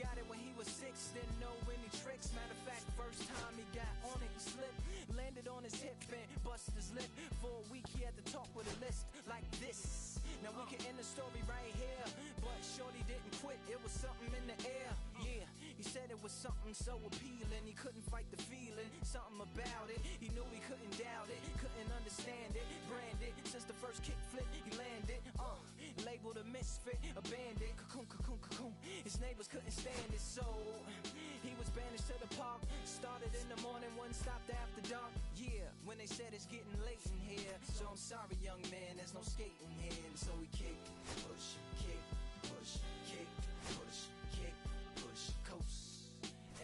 got it when he was 6, didn't know any tricks. Matter of fact, first time he got on it, he slipped, landed on his hip and busted his lip. For a week he had to talk with a list like this. Now we can end the story right here, but shorty didn't quit, it was something in the air. Yeah, he said it was something so appealing, he couldn't fight the feeling, something about it. He knew he couldn't doubt it, couldn't understand it, branded since the first kick flip he landed. Labeled a misfit, a bandit, cocoon, cocoon, cocoon. His neighbors couldn't stand it, so he was banished to the park. Started in the morning, one stopped after dark. Yeah, when they said it's getting late in here, so I'm sorry, young man, there's no skating here. And so we kick, push, kick, push, kick, push, kick, push, coast.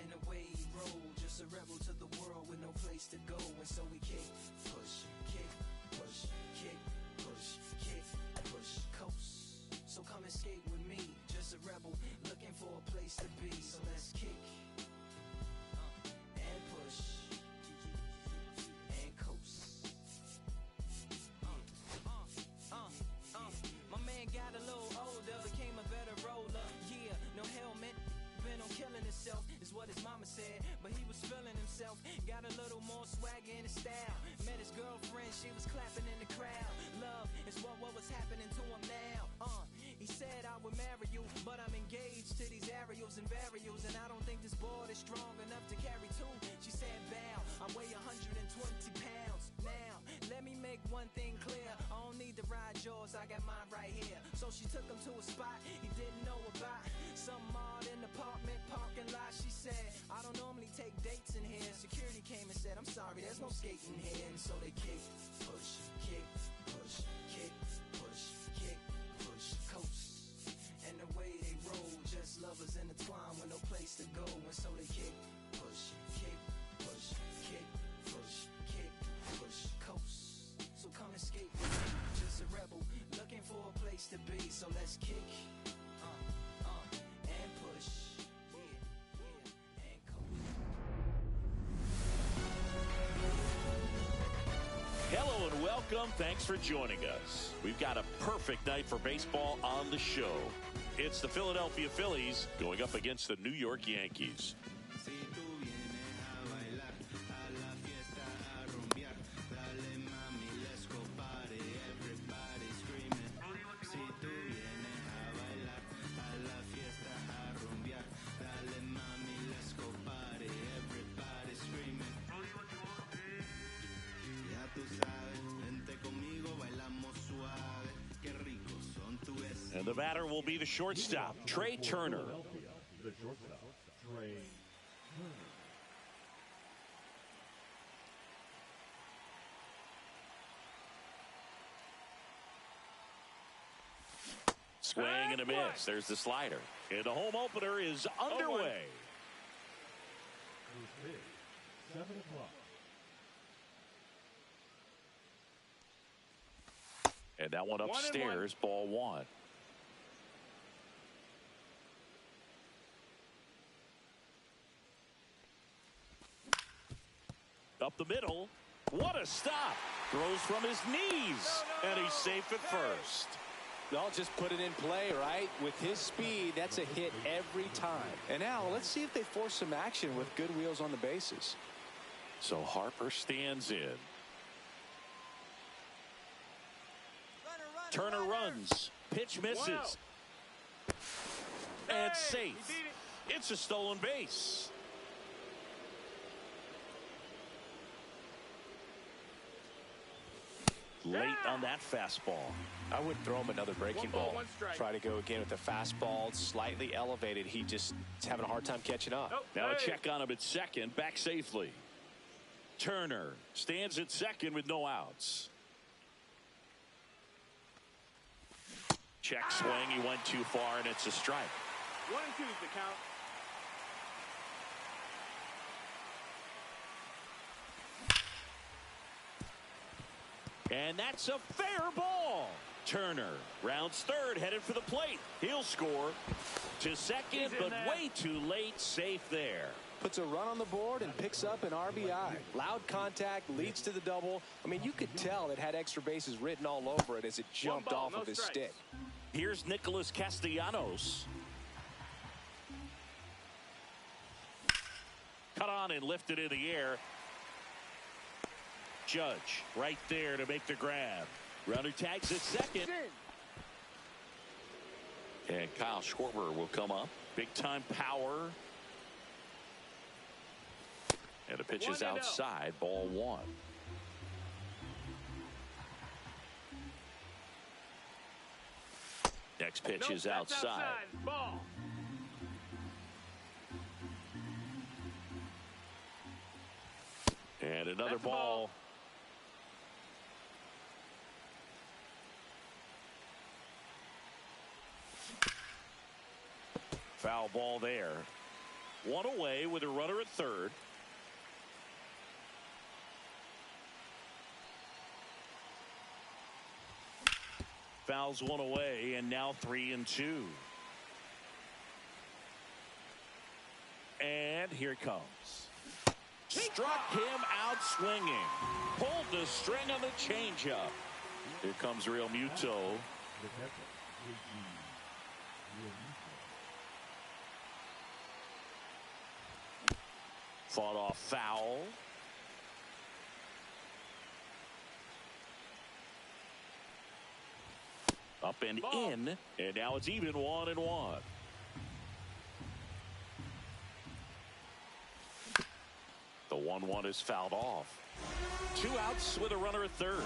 And the way he rolled, just a rebel to the world with no place to go. And so we kick, push, kick, push, kick, push, kick, push, coast. So come and skate with me, just a rebel looking for a place to be. So let's kick and push and coast. My man got a little older, became a better roller. Yeah, no helmet, been on killing himself, is what his mama said. But he was feeling himself, got a little more swagger in his style. Met his girlfriend, she was clapping in the crowd. Love is what was happening to him now. He said I would marry you, but I'm engaged to these aerials and varials, and I don't think this board is strong enough to carry two. She said bow, I weigh 120 pounds. Now, let me make one thing clear, I don't need to ride yours, I got mine right here. So she took him to a spot he didn't know about, some odd in the apartment parking lot. She said, I don't normally take dates in here. Security came and said, I'm sorry, there's no skating here. And so they kick, push, kick, push, kick, push, kick, push, coast. And the way they roll, just lovers intertwined with no place to go. And so they kick, push, kick, push, kick, push, kick, push, coast. So come and skate with me, just a rebel looking for a place to be. So let's kick, and push, and coast. Hello and welcome. Thanks for joining us. We've got a perfect night for baseball on the show. It's the Philadelphia Phillies going up against the New York Yankees. And the batter will be the shortstop, Trey Turner. The shortstop, Trey Turner. Swing and a miss. There's the slider. And the home opener is underway. 7 o'clock. And that one upstairs, ball one. Up the middle. What a stop. Throws from his knees. And he's safe at first. They'll just put it in play, right? With his speed, that's a hit every time. And now let's see if they force some action with good wheels on the bases. So Harper stands in. Turner runs. Pitch misses. And safe. It's a stolen base. Late on that fastball. I wouldn't throw him another breaking ball. Try to go again with the fastball, slightly elevated. He just is having a hard time catching up. Now a check on him at second, back safely. Turner stands at second with no outs. Check swing, he went too far, and it's a strike. 1-2 is the count. And that's a fair ball. Turner rounds third, headed for the plate. He'll score to second, but way too late. Safe there. Puts a run on the board and picks up an RBI. Loud contact leads to the double. I mean, you could tell it had extra bases written all over it as it jumped off of his stick. Here's Nicholas Castellanos. on and lifted in the air. Judge right there to make the grab. Runner tags at second. And Kyle Schwarber will come up. Big time power. And the pitch is outside. Ball one. Next pitch is outside. Ball. And another ball. Foul ball there. One away with a runner at third. Fouls one away, and now 3-2. And here it comes. Struck him out swinging. Pulled the string on the changeup. Here comes Real Muto. Fought off foul. Up and in, and now it's even 1-1. The 1-1 is fouled off. 2 outs with a runner at third.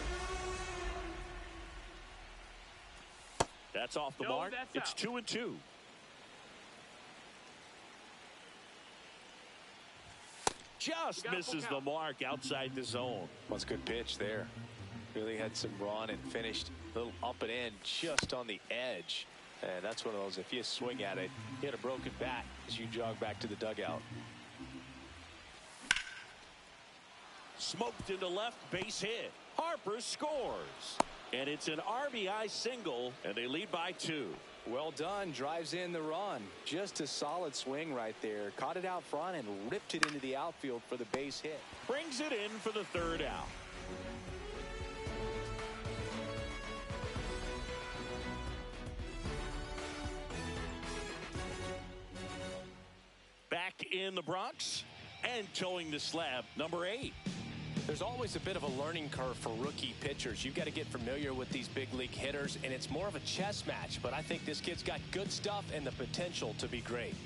That's off the mark. It's 2-2. Just misses the mark outside the zone. That's a good pitch there. Really had some run and finished a little up and in just on the edge. And that's one of those, if you swing at it, you hit a broken bat as you jog back to the dugout. Smoked into left, base hit. Harper scores. And it's an RBI single, and they lead by 2. Well done. Drives in the run. Just a solid swing right there. Caught it out front and ripped it into the outfield for the base hit. Brings it in for the third out. Back in the Bronx and towing the slab, number 8. There's always a bit of a learning curve for rookie pitchers. You've got to get familiar with these big league hitters, and it's more of a chess match. But I think this kid's got good stuff and the potential to be great.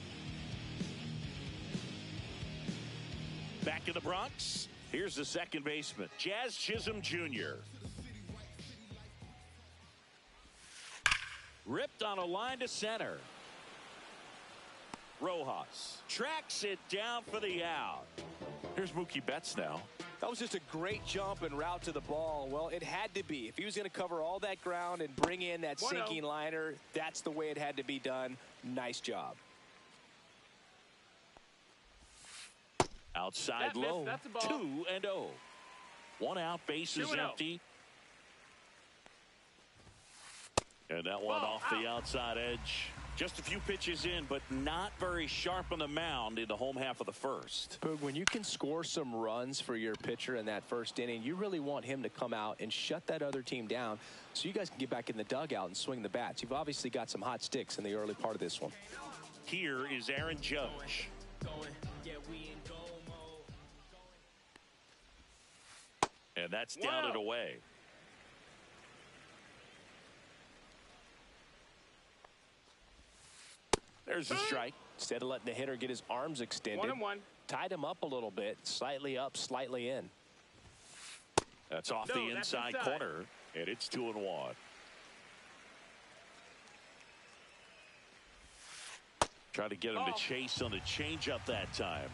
Back in the Bronx, here's the second baseman, Jazz Chisholm Jr. Ripped on a line to center. Rojas tracks it down for the out. Here's Mookie Betts now. That was just a great jump and route to the ball. Well, it had to be. If he was going to cover all that ground and bring in that sinking liner, that's the way it had to be done. Nice job. Outside low, 2-0. 1 out, base is empty. And that one off the outside edge. Just a few pitches in, but not very sharp on the mound in the home half of the first. Boog, when you can score some runs for your pitcher in that first inning, you really want him to come out and shut that other team down so you guys can get back in the dugout and swing the bats. You've obviously got some hot sticks in the early part of this one. Here is Aaron Judge. And that's down and away. There's a strike. Instead of letting the hitter get his arms extended, 1-1. Tied him up a little bit, slightly up, slightly in. That's off the inside corner, and it's 2-1. Trying to get him to chase on the changeup that time.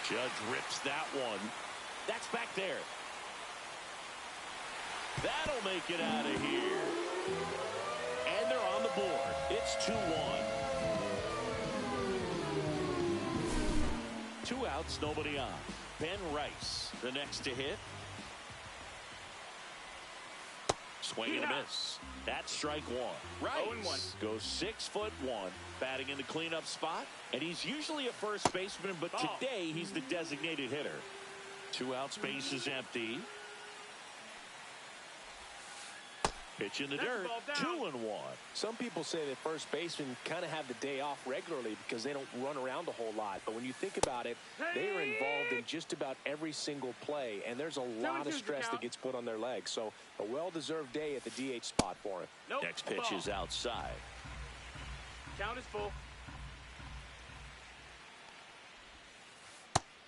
Judge rips that one. That's back there. That'll make it out of here. And they're on the board. It's 2-1. 2 outs, nobody on. Ben Rice, the next to hit. Swing and a miss. That's strike 1. Rice goes 6'1", batting in the cleanup spot. And he's usually a first baseman, but today he's the designated hitter. 2 outs, base is empty. Pitch in the That's dirt. the ball down. 2-1. Some people say that first basemen kind of have the day off regularly because they don't run around a whole lot. But when you think about it, they are involved in just about every single play, and there's a lot of stress that gets put on their legs. So a well-deserved day at the DH spot for him. Nope. Next pitch is outside. Count is full.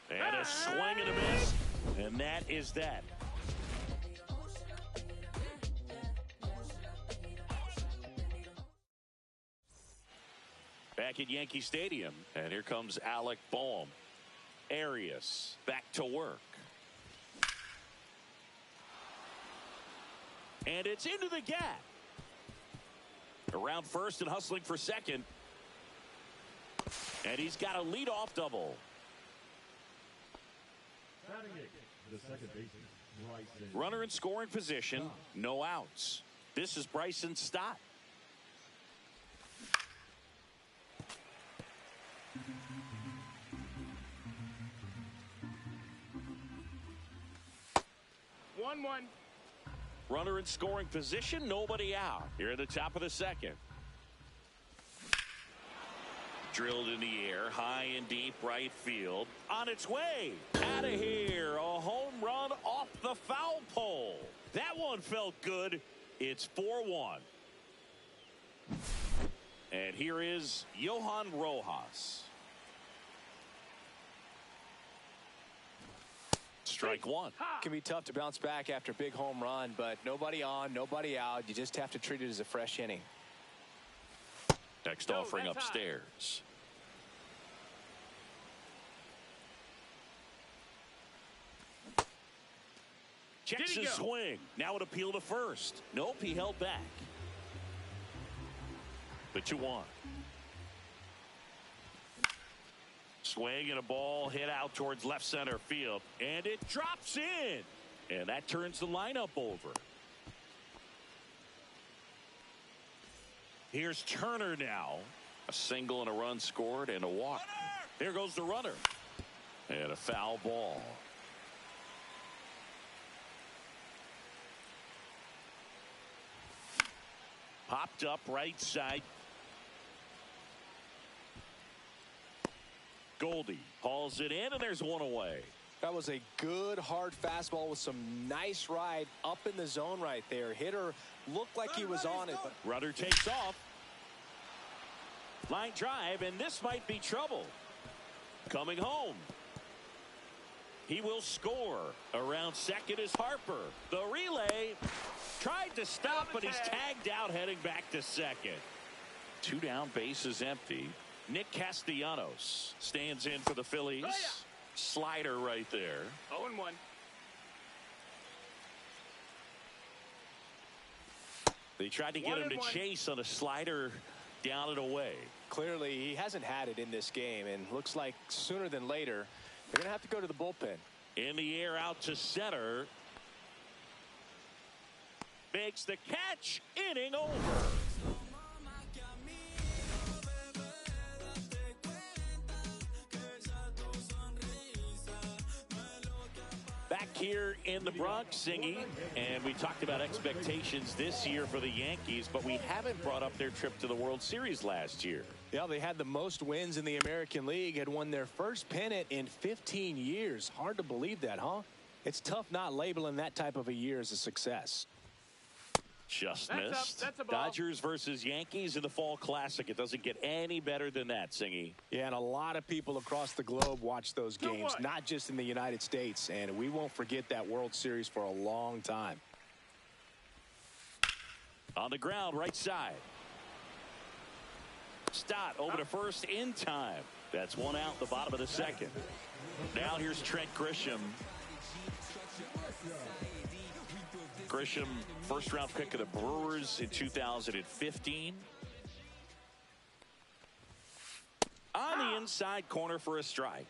And a swing and a miss. And that is that. Back at Yankee Stadium. And here comes Alec Boehm. Gtorrious back to work. And it's into the gap. Around first and hustling for second. And he's got a leadoff double. Batting eighth, the second baseman, Bryson. Runner in scoring position, no outs. This is Bryson Stott. 1-1. Runner in scoring position, nobody out. Here at the top of the second. Drilled in the air, high and deep right field. On its way. Out of here. A home run off the foul pole. That one felt good. It's 4-1. And here is Johan Rojas. Strike one. It can be tough to bounce back after a big home run, but nobody on, nobody out. You just have to treat it as a fresh inning. Next offering upstairs. Checks his swing. Now an appeal to first. Nope, he held back. The 2-1. Swing and a ball hit out towards left center field. And it drops in. And that turns the lineup over. Here's Turner now. A single and a run scored and a walk. There goes the runner. And a foul ball. Popped up right side. Goldie hauls it in, and there's one away. That was a good hard fastball with some nice ride up in the zone right there. Hitter looked like he was on it. But Rudder takes off. Line drive, and this might be trouble. Coming home. He will score. Around second is Harper. The relay tried to stop, but he's tagged out heading back to second. 2 down, bases empty. Nick Castellanos stands in for the Phillies. Slider right there. 0-1. They tried to get him to chase on a slider down and away. clearly he hasn't had it in this game, and looks like sooner than later they're going to have to go to the bullpen. In the air out to center. Makes the catch. Inning over. Back here in the Bronx, Singy, and we talked about expectations this year for the Yankees, but we haven't brought up their trip to the World Series last year. Yeah, they had the most wins in the American League, had won their first pennant in 15 years. Hard to believe that, huh? It's tough not labeling that type of a year as a success. Just That's missed. That's a ball. Dodgers versus Yankees in the Fall Classic. It doesn't get any better than that, Singy. Yeah, and a lot of people across the globe watch those games, not just in the United States. And we won't forget that World Series for a long time. On the ground, right side. Stott over to first in time. That's one out, the bottom of the second. Now here's Trent Grisham. Grisham, first round pick of the Brewers in 2015. On the inside corner for a strike.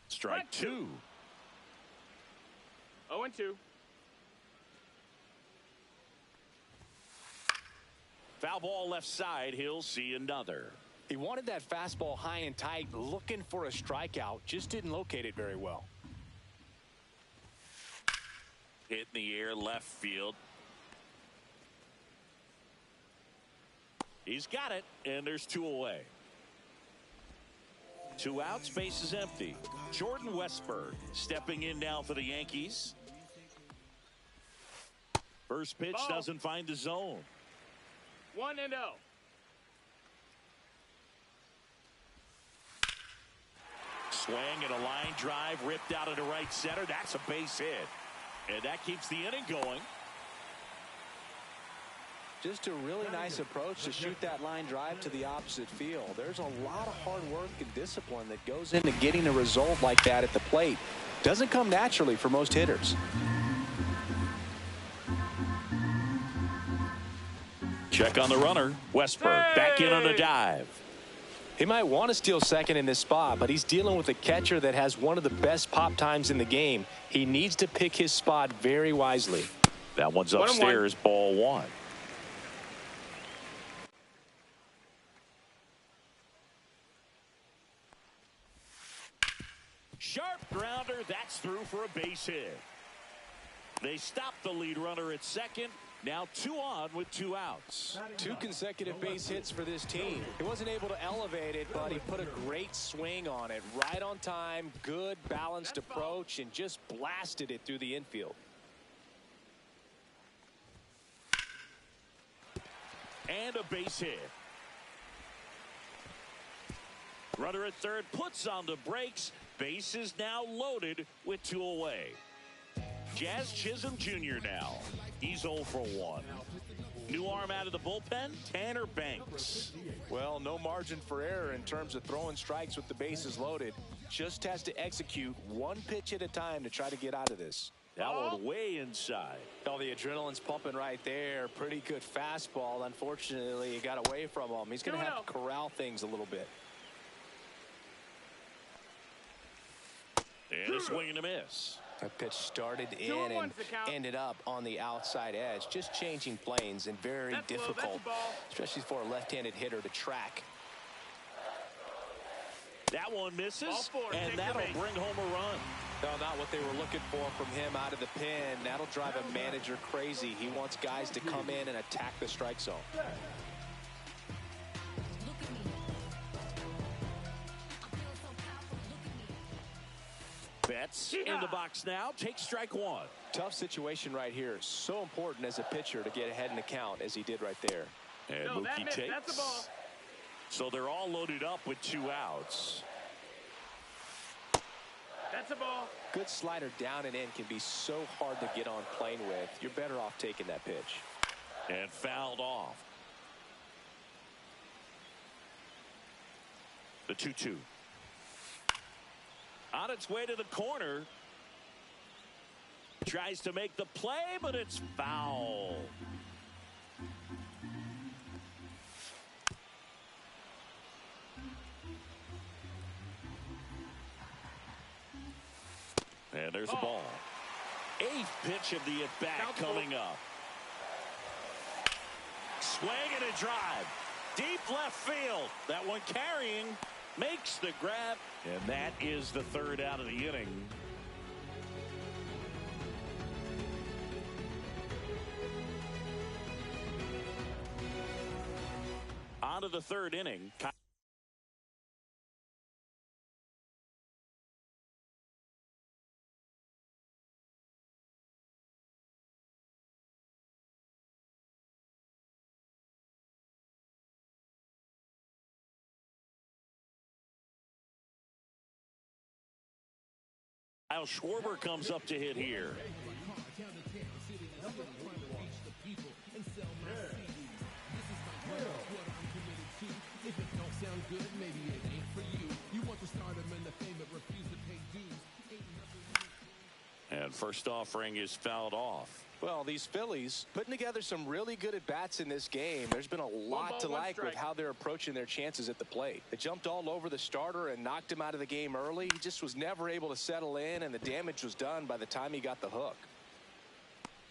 Strike two. 0-2. Foul ball left side. He'll see another. He wanted that fastball high and tight, looking for a strikeout, just didn't locate it very well. Hit in the air, left field. He's got it, and there's 2 away. 2 outs, base is empty. Jordan Westburg stepping in now for the Yankees. First pitch doesn't find the zone. 1-0. Swing and a line drive ripped out into right center. That's a base hit. And that keeps the inning going. Just a really nice approach to shoot that line drive to the opposite field. There's a lot of hard work and discipline that goes into getting a result like that at the plate. Doesn't come naturally for most hitters. Check on the runner. Westburg back in on a dive. He might want to steal second in this spot, but he's dealing with a catcher that has one of the best pop times in the game. He needs to pick his spot very wisely. That one's upstairs, ball 1. Sharp grounder, that's through for a base hit. They stop the lead runner at second. Now 2 on with 2 outs. 2 consecutive base hits for this team. He wasn't able to elevate it, but he put a great swing on it. Right on time, good balanced approach, and just blasted it through the infield. And a base hit. Runner at third puts on the brakes. Base is now loaded with 2 away. Jazz Chisholm Jr. now. He's 0 for 1. New arm out of the bullpen, Tanner Banks. Well, no margin for error in terms of throwing strikes with the bases loaded. Just has to execute 1 pitch at a time to try to get out of this. That one way inside. Oh, the adrenaline's pumping right there. Pretty good fastball. Unfortunately, he got away from him. He's going to have to corral things a little bit. And a swing and a miss. That pitch started in and ended up on the outside edge. Just changing planes and very difficult, especially for a left-handed hitter to track. That one misses, and that'll bring home a run. No, not what they were looking for from him out of the pen. That'll drive a manager crazy. He wants guys to come in and attack the strike zone. Betts in the box now. Take strike 1. Tough situation right here. So important as a pitcher to get ahead in the count as he did right there. And Mookie takes. That's the ball. So they're all loaded up with 2 outs. That's a ball. Good slider down and in can be so hard to get on plane with. You're better off taking that pitch. And fouled off. The 2-2. On its way to the corner. Tries to make the play, but it's foul. And there's a ball. 8th pitch of the at-bat coming up. Swing and a drive. Deep left field. That one carrying. Makes the grab. And that is the 3rd out of the inning. On to the 3rd inning. Kyle Schwarber comes up to hit here. And first offering is fouled off. Well, these Phillies putting together some really good at-bats in this game. There's been a lot to like with how they're approaching their chances at the plate. They jumped all over the starter and knocked him out of the game early. He just was never able to settle in, and the damage was done by the time he got the hook.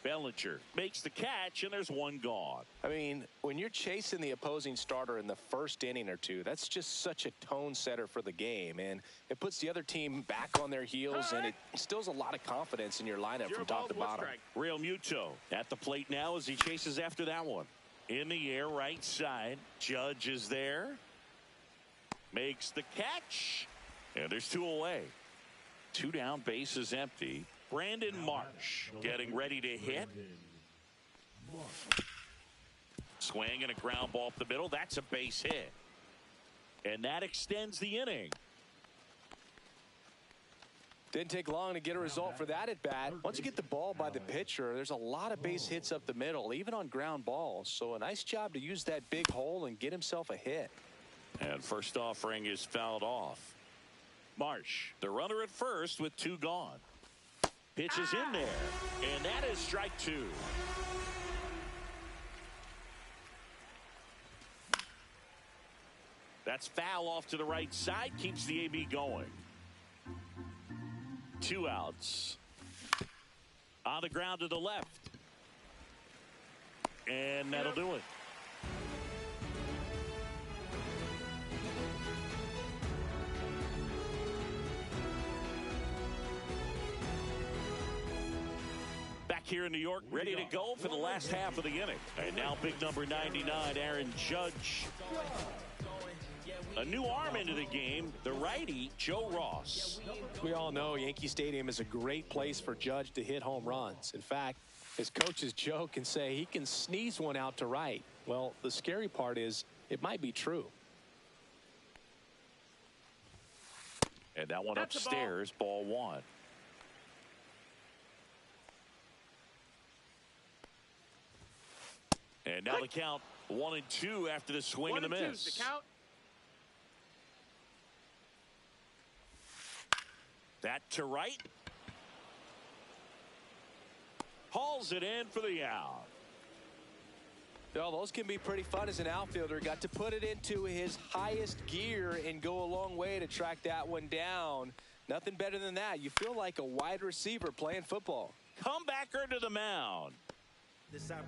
Bellinger makes the catch, and there's one gone. I mean, when you're chasing the opposing starter in the first inning or two, that's just such a tone setter for the game, and it puts the other team back on their heels, and it instills a lot of confidence in your lineup from top to bottom. Real Muto at the plate now as he chases after that one. In the air, right side. Judge is there. Makes the catch, and there's two away. Two down, base is empty. Brandon Marsh getting ready to hit. Swing and a ground ball up the middle. That's a base hit. And that extends the inning. Didn't take long to get a result for that at bat. Once you get the ball by the pitcher, there's a lot of base hits up the middle, even on ground balls. So a nice job to use that big hole and get himself a hit. And first offering is fouled off. Marsh, the runner at first with two gone. Pitch is in there, and that is strike two. That's foul off to the right side, keeps the AB going. Two outs. On the ground to the left. And that'll do it. Here in New York, ready to go for the last half of the inning. And now big number 99, Aaron Judge. A new arm into the game, the righty, Joe Ross. We all know Yankee Stadium is a great place for Judge to hit home runs. In fact, his coaches joke and say he can sneeze one out to right. Well, the scary part is it might be true. And that one upstairs, ball one. And now the count 1-2 after the swing and the miss. The count. That to right. Hauls it in for the out. Well, those can be pretty fun as an outfielder. Got to put it into his highest gear and go a long way to track that one down. Nothing better than that. You feel like a wide receiver playing football. Comebacker to the mound.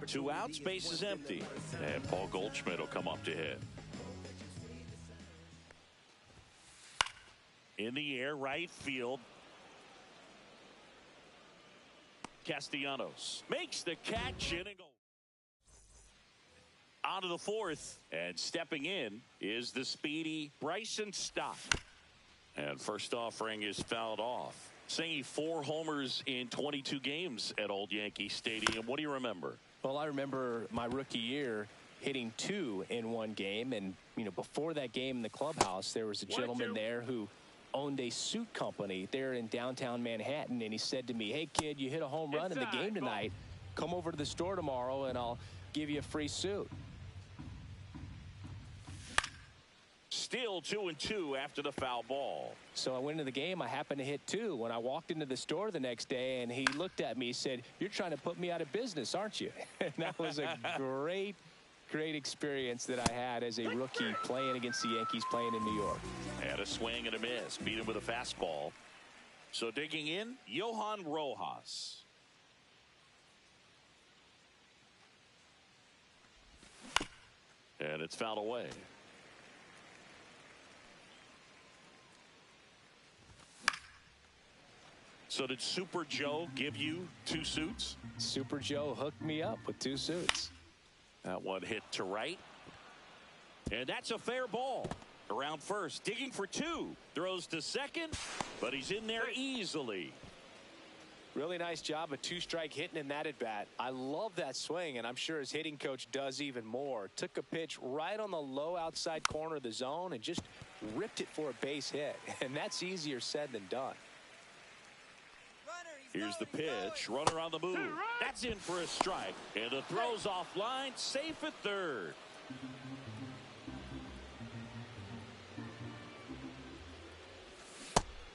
Two outs, base is empty. And Paul Goldschmidt will come up to hit. In the air, right field. Castellanos makes the catch in and goal. On to the fourth, and stepping in is the speedy Bryson Stott. And first offering is fouled off. Saying 4 homers in 22 games at Old Yankee Stadium. What do you remember? Well, I remember my rookie year hitting 2 in one game. And, you know, before that game in the clubhouse, there was a gentleman there who owned a suit company there in downtown Manhattan. And he said to me, hey, kid, you hit a home run in the game tonight. Come over to the store tomorrow and I'll give you a free suit. Still 2-2 after the foul ball. So I went into the game. I happened to hit 2. When I walked into the store the next day, and he looked at me, he said, you're trying to put me out of business, aren't you? And that was a great experience that I had as a rookie playing against the Yankees, playing in New York. Had a swing and a miss. Beat him with a fastball. So digging in, Johan Rojas. And it's fouled away. So did Super Joe give you 2 suits? Super Joe hooked me up with 2 suits. That one hit to right. And that's a fair ball. Around first, digging for 2. Throws to second, but he's in there easily. Really nice job, a 2-strike hitting in that at bat. I love that swing, and I'm sure his hitting coach does even more. Took a pitch right on the low outside corner of the zone and just ripped it for a base hit. And that's easier said than done. Here's the pitch. Runner on the move. That's in for a strike. And the throw's offline. Safe at third.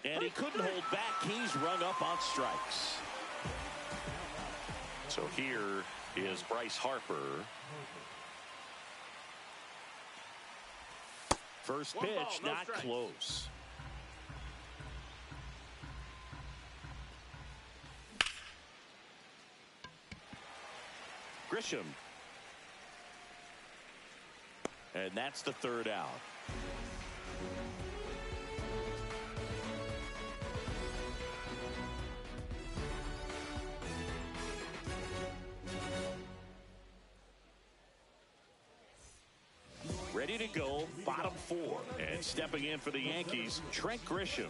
And he couldn't hold back. He's rung up on strikes. So here is Bryce Harper. First pitch, not close. Grisham. And that's the third out. Ready to go, bottom four. And stepping in for the Yankees, Trent Grisham.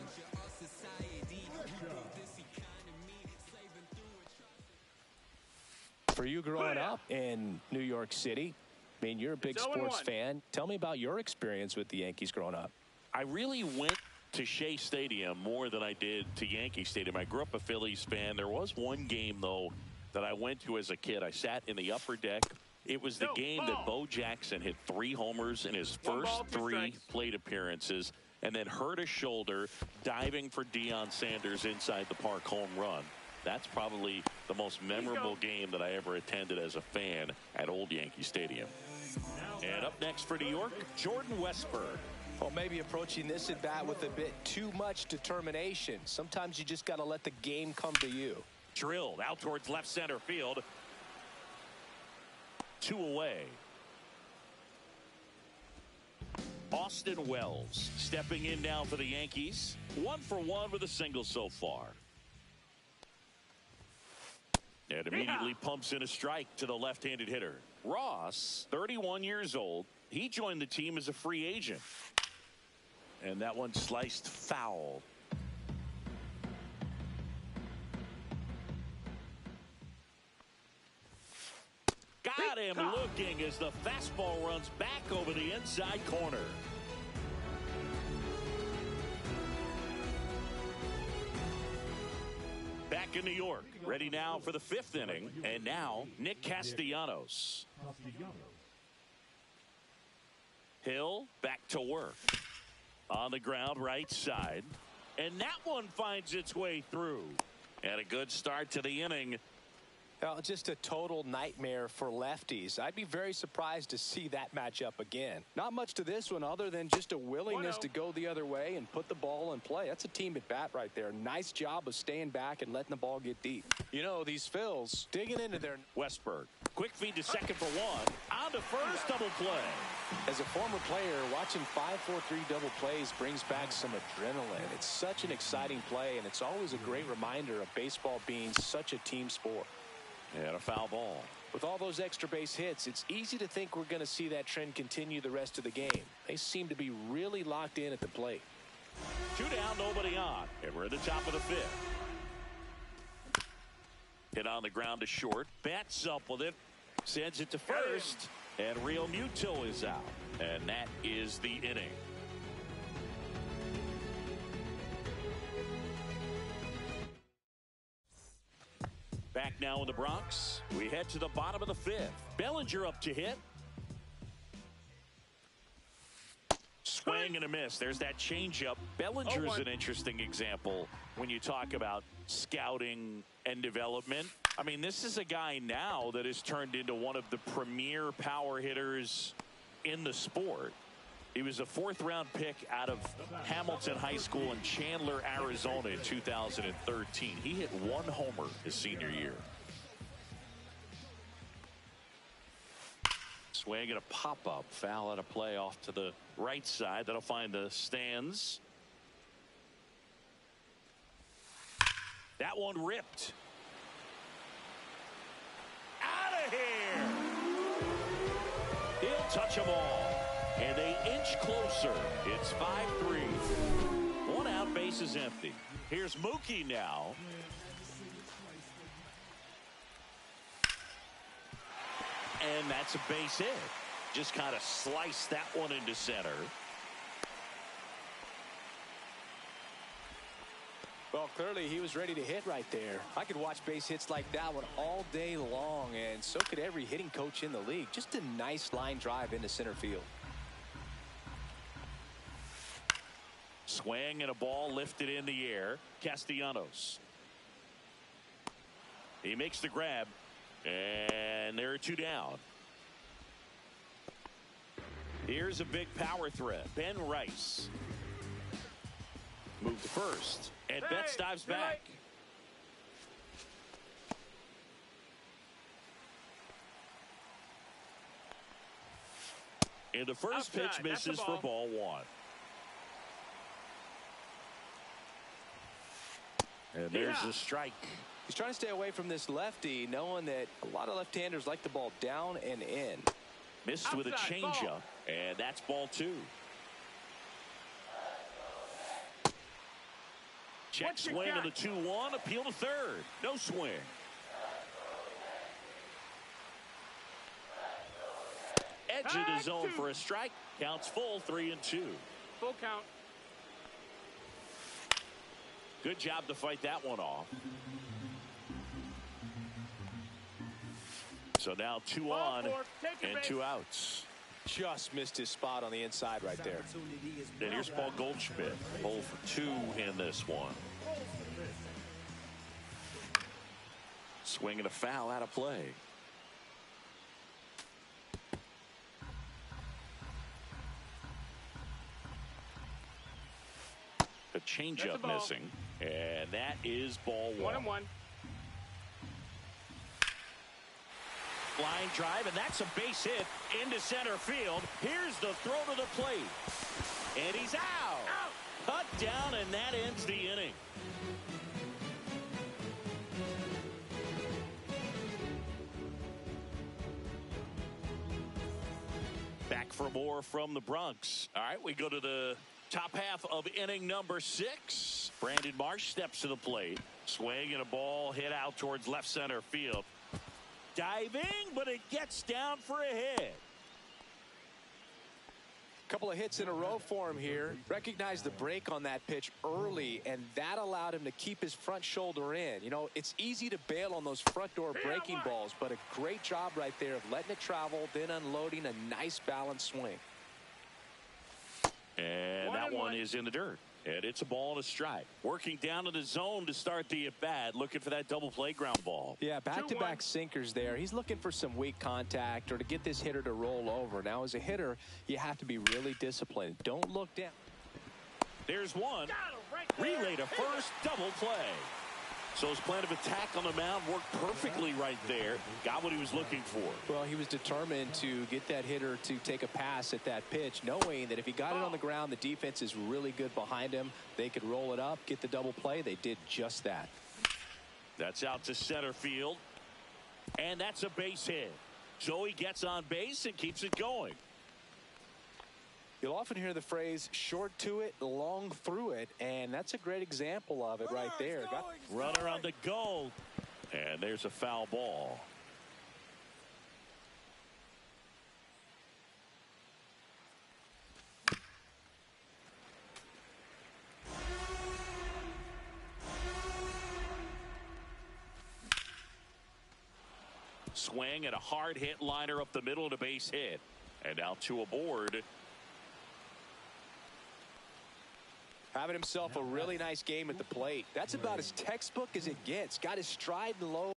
For you growing up in New York City, I mean, you're a big sports fan. Tell me about your experience with the Yankees growing up. I really went to Shea Stadium more than I did to Yankee Stadium. I grew up a Phillies fan. There was one game, though, that I went to as a kid. I sat in the upper deck. It was the game that Bo Jackson hit 3 homers in his first 3 plate appearances and then hurt his shoulder diving for Deion Sanders inside the park home run. That's probably the most memorable game that I ever attended as a fan at Old Yankee Stadium. And up next for New York, Jordan Westburg. Well, maybe approaching this at bat with a bit too much determination. Sometimes you just got to let the game come to you. Drilled out towards left center field. 2 away. Austin Wells stepping in now for the Yankees. 1 for 1 with a single so far. And immediately pumps in a strike to the left-handed hitter. Ross, 31 years old. He joined the team as a free agent. And that one sliced foul. Got him looking as the fastball runs back over the inside corner. Back in New York, ready now for the 5th inning. And now, Nick Castellanos. Hill back to work. On the ground, right side. And that one finds its way through. And a good start to the inning. Well, just a total nightmare for lefties. I'd be very surprised to see that matchup again. Not much to this one other than just a willingness to go the other way and put the ball in play. That's a team at bat right there. Nice job of staying back and letting the ball get deep. You know, these Phils digging into their... Westburg. Quick feed to second for 1. On to first, double play. As a former player, watching 5-4-3 double plays brings back some adrenaline. It's such an exciting play, and it's always a great reminder of baseball being such a team sport. And a foul ball. With all those extra base hits, it's easy to think we're going to see that trend continue the rest of the game. They seem to be really locked in at the plate. 2 down, nobody on. And we're at the top of the 5th. Hit on the ground to short. Bats up with it. Sends it to first. And Real Muto is out. And that is the inning. Back now in the Bronx. We head to the bottom of the 5th. Bellinger up to hit. Swing and a miss. There's that changeup. Bellinger's an interesting example when you talk about scouting and development. I mean, this is a guy now that has turned into one of the premier power hitters in the sport. He was a 4th-round pick out of Hamilton High School in Chandler, Arizona in 2013. He hit 1 homer his senior year. Swing and a pop-up. Foul out of play off to the right side. That'll find the stands. That one ripped. Out of here! He'll touch them all. And they inch closer. It's 5-3. 1 out, base is empty. Here's Mookie now. And that's a base hit. Just kind of sliced that one into center. Well, clearly he was ready to hit right there. I could watch base hits like that one all day long, and so could every hitting coach in the league. Just a nice line drive into center field. Swing and a ball lifted in the air. Castellanos. He makes the grab. And there are 2 down. Here's a big power threat. Ben Rice. Move to first. And Betts dives back. And the first pitch misses for ball one. And there's the strike. He's trying to stay away from this lefty, knowing that a lot of left-handers like the ball down and in. Missed with a changeup, and that's ball two. Check swing on the 2-1, appeal to third. No swing. Edge of the zone for a strike. Counts full, 3-2. Full count. Good job to fight that one off. So now 2 on and 2 outs. Just missed his spot on the inside right there. And here's Paul Goldschmidt. 0 for 2 in this one. Swing and a foul out of play. A changeup missing. And that is ball one. 1-1. Line drive, and that's a base hit into center field. Here's the throw to the plate. And he's out. Cut down, and that ends the inning. Back for more from the Bronx. All right, we go to the top half of inning number 6. Brandon Marsh steps to the plate. Swing and a ball hit out towards left center field. Diving, but it gets down for a hit. Couple of hits in a row for him here. Recognized the break on that pitch early, and that allowed him to keep his front shoulder in. You know, it's easy to bail on those front door breaking balls, but a great job right there of letting it travel, then unloading a nice balanced swing. And that one is in the dirt. And it's a ball and a strike. Working down to the zone to start the at-bat. Looking for that double play ground ball. Yeah, back-to-back sinkers there. He's looking for some weak contact or to get this hitter to roll over. Now, as a hitter, you have to be really disciplined. Don't look down. There's one. Relay to first, double play. So his plan of attack on the mound worked perfectly right there. Got what he was looking for. Well, he was determined to get that hitter to take a pass at that pitch, knowing that if he got it on the ground, the defense is really good behind him. They could roll it up, get the double play. They did just that. That's out to center field. And that's a base hit. So he gets on base and keeps it going. You'll often hear the phrase short to it, long through it, and that's a great example of it right there. Runner on the go, and there's a foul ball. Swing and a hard hit liner up the middle and a base hit. And now 2 aboard. Having himself a really nice game at the plate. That's about as textbook as it gets. Got his stride low.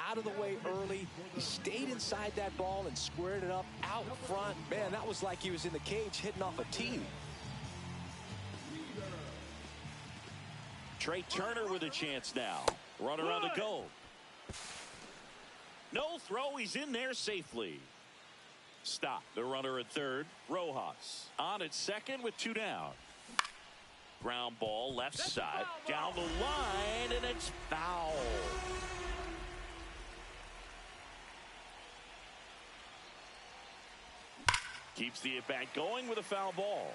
Out of the way early. He stayed inside that ball and squared it up out front. Man, that was like he was in the cage hitting off a tee. Trey Turner with a chance now. Runner on the go. No throw. He's in there safely. Stop. The runner at third. Rojas on at second with 2 down. Ground ball left side. Down the line, and it's foul. Keeps the at-bat going with a foul ball.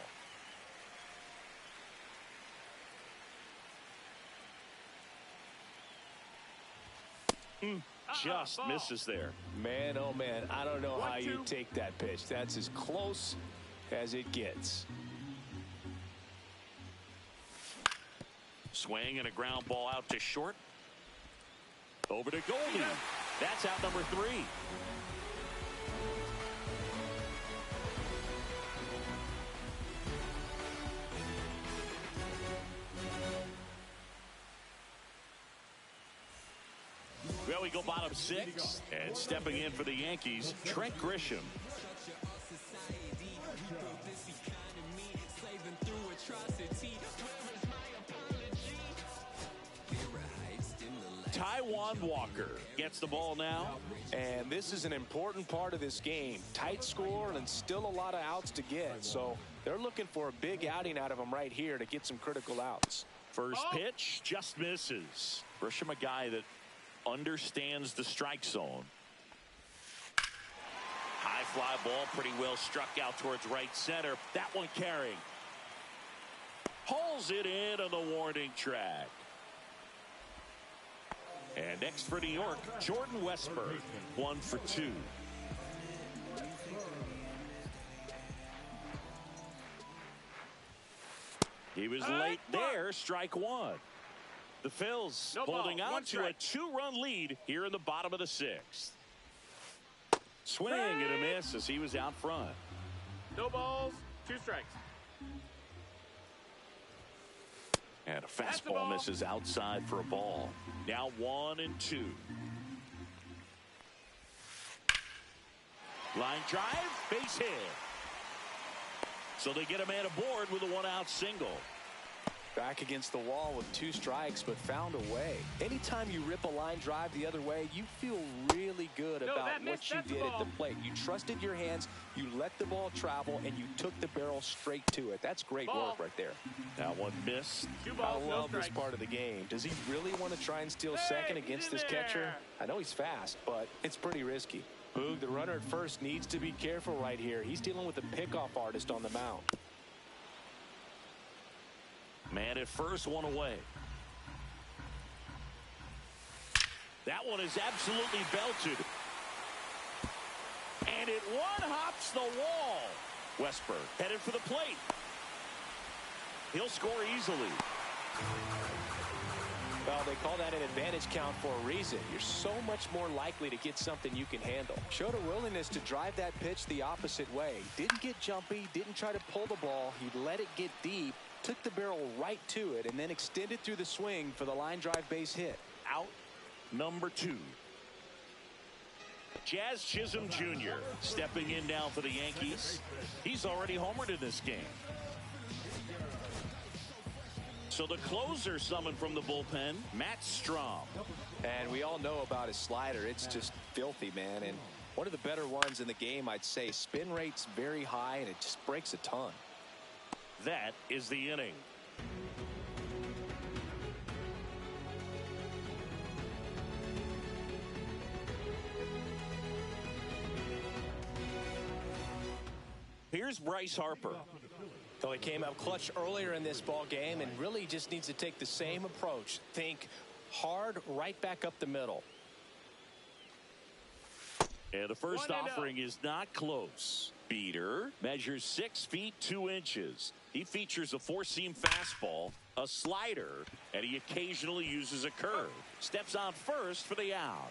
Just misses there. Man, oh man, I don't know how you take that pitch. That's as close as it gets. Swing and a ground ball out to short. Over to Goldie. That's out number 3. So we go bottom 6. And stepping in for the Yankees, Trent Grisham. Taijuan Walker gets the ball now. And this is an important part of this game. Tight score and still a lot of outs to get. So they're looking for a big outing out of him right here to get some critical outs. First pitch just misses. Grisham, a guy that understands the strike zone. High fly ball, pretty well struck out towards right center. That one carrying. Pulls it in on the warning track. And next for New York, Jordan Westburg, 1 for 2. He was late there, strike 1. The Phils holding on to a 2-run lead here in the bottom of the 6th. Swing and a miss as he was out front. No balls, 2 strikes. And a fastball misses outside for a ball. Now 1 and 2. Line drive, base hit. So they get a man aboard with a 1-out single. Back against the wall with 2 strikes, but found a way. Anytime you rip a line drive the other way, you feel really good about what you did at the plate. You trusted your hands, you let the ball travel, and you took the barrel straight to it. That's great work right there. That one missed. I love this part of the game. Does he really want to try and steal second against this catcher? I know he's fast, but it's pretty risky. Boog, the runner at first, needs to be careful right here. He's dealing with a pickoff artist on the mound. Man at first, 1 away. That one is absolutely belted. And it one-hops the wall. Westburg headed for the plate. He'll score easily. Well, they call that an advantage count for a reason. You're so much more likely to get something you can handle. Showed a willingness to drive that pitch the opposite way. Didn't get jumpy, didn't try to pull the ball. He let it get deep, took the barrel right to it, and then extended through the swing for the line drive base hit. Out number 2. Jazz Chisholm Jr. stepping in now for the Yankees. He's already homered in this game. So the closer summoned from the bullpen, Matt Strom. And we all know about his slider. It's just filthy, man. And one of the better ones in the game, I'd say. Spin rate's very high, and it just breaks a ton. That is the inning. Here's Bryce Harper. So he came up clutch earlier in this ball game and really just needs to take the same approach. Think hard right back up the middle. And the first offering is not close. Beater measures 6 feet 2 inches. He features a 4-seam fastball, a slider, and he occasionally uses a curve. Steps on first for the out.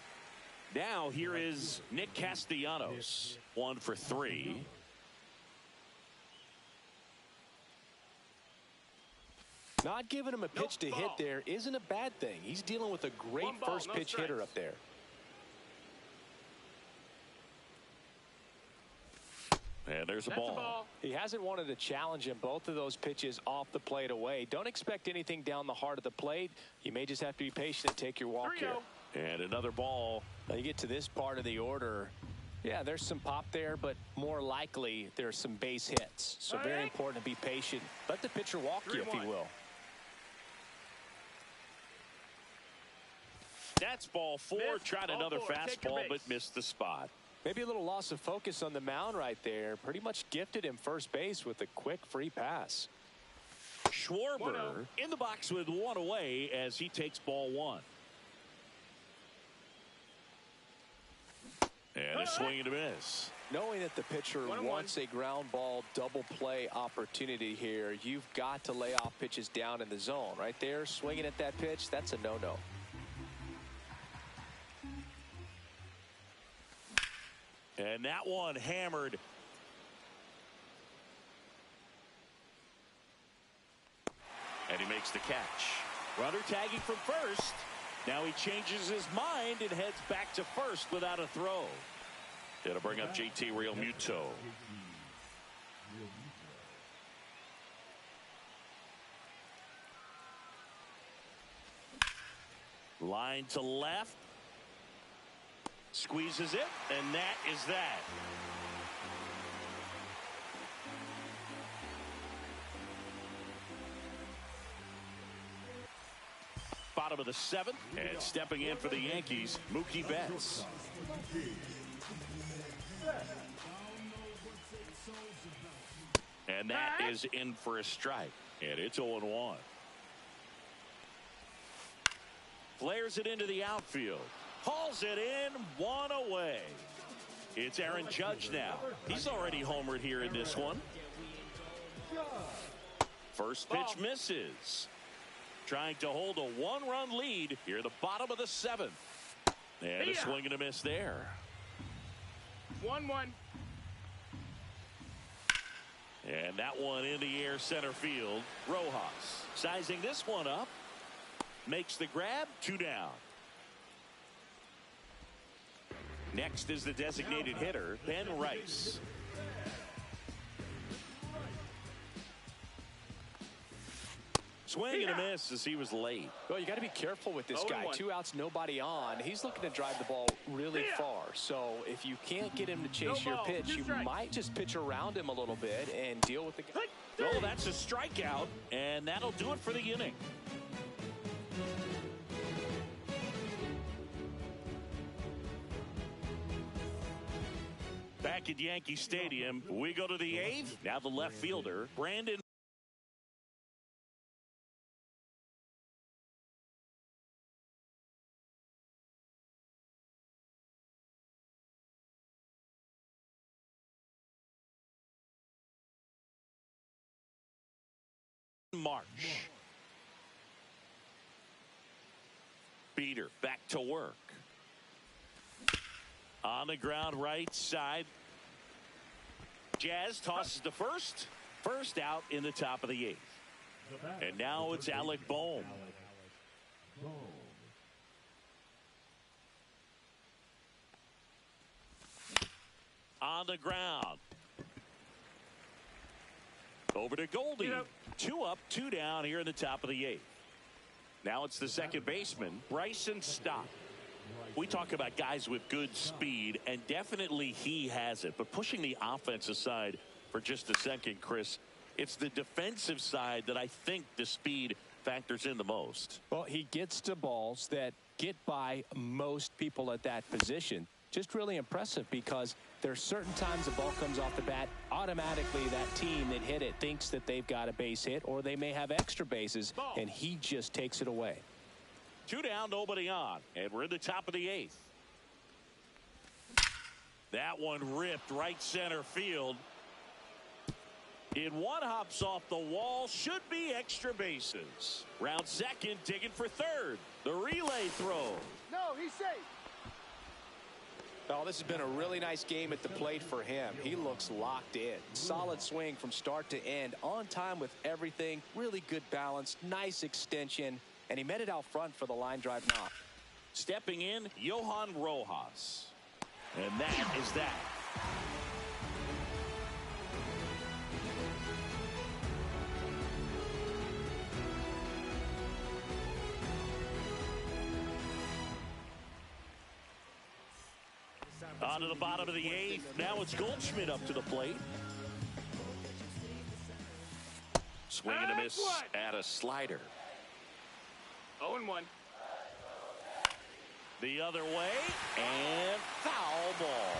Now here is Nick Castellanos. 1 for 3. Not giving him a pitch to hit there isn't a bad thing. He's dealing with a great first pitch hitter up there. And there's a ball. He hasn't wanted to challenge him. Both of those pitches off the plate away. Don't expect anything down the heart of the plate. You may just have to be patient and take your walk here. And another ball. Now you get to this part of the order. Yeah, there's some pop there, but more likely there's some base hits. So very important to be patient. Let the pitcher walk you, if he will. That's ball 4. Tried another fastball, but missed the spot. Maybe a little loss of focus on the mound right there. Pretty much gifted him first base with a quick free pass. Schwarber in the box with 1 away as he takes ball 1. And a swing and a miss. Knowing that the pitcher wants a ground ball double play opportunity here, you've got to lay off pitches down in the zone. Right there, swinging at that pitch, that's a no-no. And that one hammered. And he makes the catch. Runner tagging from first. Now he changes his mind and heads back to first without a throw. It'll bring up JT Realmuto. Line to left. Squeezes it, and that is that. Bottom of the seventh, and stepping in for the Yankees, Mookie Betts. And that is in for a strike, and it's 0-1. Flares it into the outfield. Hauls it in, one away. It's Aaron Judge now. He's already homered here in this one. First pitch misses. Trying to hold a one-run lead here at the bottom of the seventh. And a swing and a miss there. 1-1. And that one in the air center field. Rojas sizing this one up. Makes the grab, 2 down. Next is the designated hitter, Ben Rice. Swing and a miss as he was late. Well, you got to be careful with this guy. 2 outs, nobody on. He's looking to drive the ball really far. So if you can't get him to chase your pitch, you might just pitch around him a little bit and deal with the guy. Oh, that's a strikeout, and that'll do it for the inning. Back at Yankee Stadium, we go to the 8th. Now the left fielder, Brandon March. Beater back to work. On the ground right side. Jazz tosses to first. First out in the top of the 8th. And now it's Alec Bohm. On the ground. Over to Goldie. 2 up, 2 down here in the top of the 8th. Now it's the second baseman, Bryson Stott. We talk about guys with good speed, and definitely he has it. But pushing the offense aside for just a second, Chris, it's the defensive side that I think the speed factors in the most. Well, he gets to balls that get by most people at that position. Just really impressive because there's certain times the ball comes off the bat, automatically that team that hit it thinks that they've got a base hit or they may have extra bases, and he just takes it away. 2 down, nobody on, and we're in the top of the 8th. That one ripped right center field. In one hops off the wall, should be extra bases. Round second, digging for third. The relay throw. No, he's safe. Oh, this has been a really nice game at the plate for him. He looks locked in. Solid swing from start to end. On time with everything. Really good balance. Nice extension. And he met it out front for the line drive knock. Stepping in, Johan Rojas. And that is that. On to the bottom of the 8th. Now it's Goldschmidt up to the plate. Swing and a miss at a slider. 0-1. The other way, and foul ball.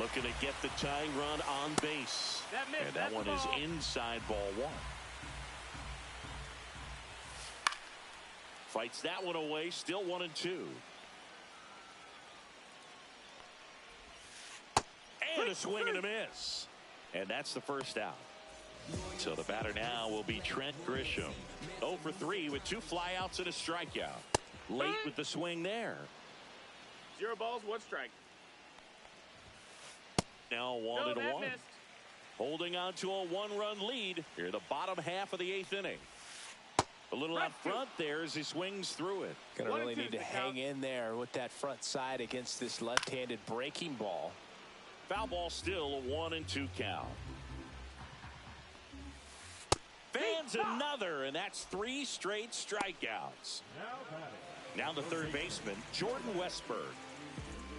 Looking to get the tying run on base. And that one is inside ball 1. Fights that one away, still 1-2. And a swing and a miss. And that's the first out. So the batter now will be Trent Grisham. 0 for 3 with 2 flyouts and a strikeout. Late with the swing there. 0 balls, 1 strike. Now 1-1. Holding on to a 1-run lead here in the bottom half of the 8th inning. A little out front there as he swings through it. Gonna really need to hang in there with that front side against this left-handed breaking ball. Foul ball still, a 1-2 count. Fans another, and that's 3 straight strikeouts. Now the third baseman, Jordan Westberg.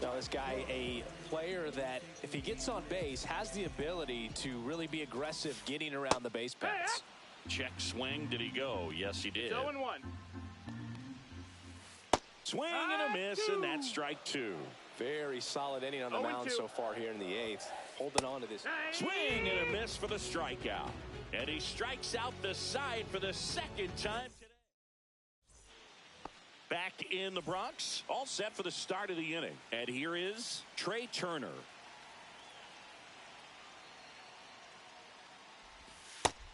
Now this guy, a player that, if he gets on base, has the ability to really be aggressive getting around the base paths. Check swing. Did he go? Yes, he did. 0-1. Swing and a miss, and that's strike 2. Very solid inning on the mound so far here in the 8th. Holding on to this. Swing and a miss for the strikeout. And he strikes out the side for the second time today. Back in the Bronx, all set for the start of the inning. And here is Trey Turner.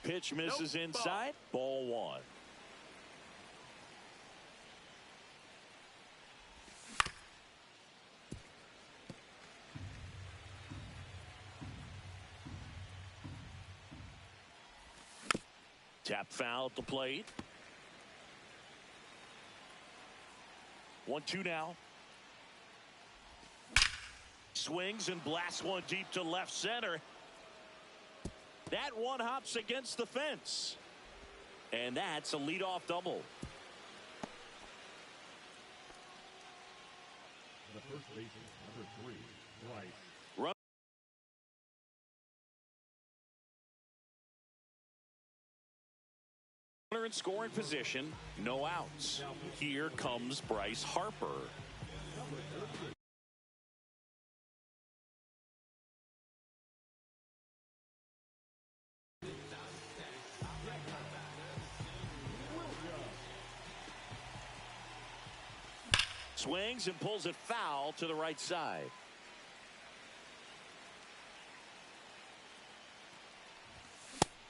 Pitch misses inside. Ball 1. Tap foul at the plate. 1-2 now. Swings and blasts one deep to left center. That one hops against the fence. And that's a leadoff double. The first baseman, number 3, Bryce. Runner in scoring position, no outs. Here comes Bryce Harper. Swings and pulls it foul to the right side.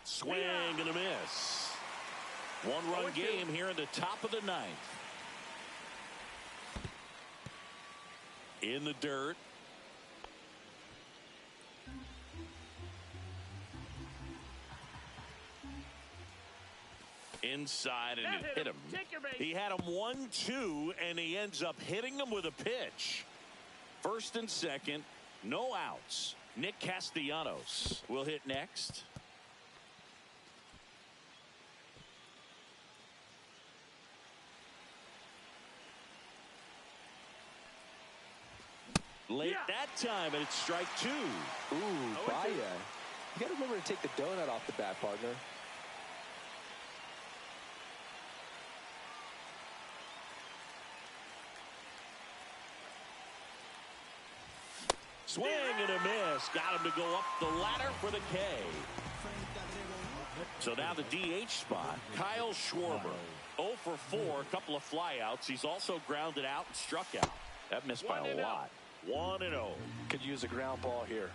Swing and a miss. One-run game here in the top of the 9th. In the dirt. Inside, and it hit him. He had him 1-2, and he ends up hitting him with a pitch. First and second, no outs. Nick Castellanos will hit next. Late that time, and it's strike 2. Ooh, Baya. You got to remember to take the donut off the bat, partner. Swing and a miss. Got him to go up the ladder for the K. So now the DH spot, Kyle Schwarber. 0 for 4, a couple of flyouts. He's also grounded out and struck out. That missed by a lot. 1-0. Could use a ground ball here.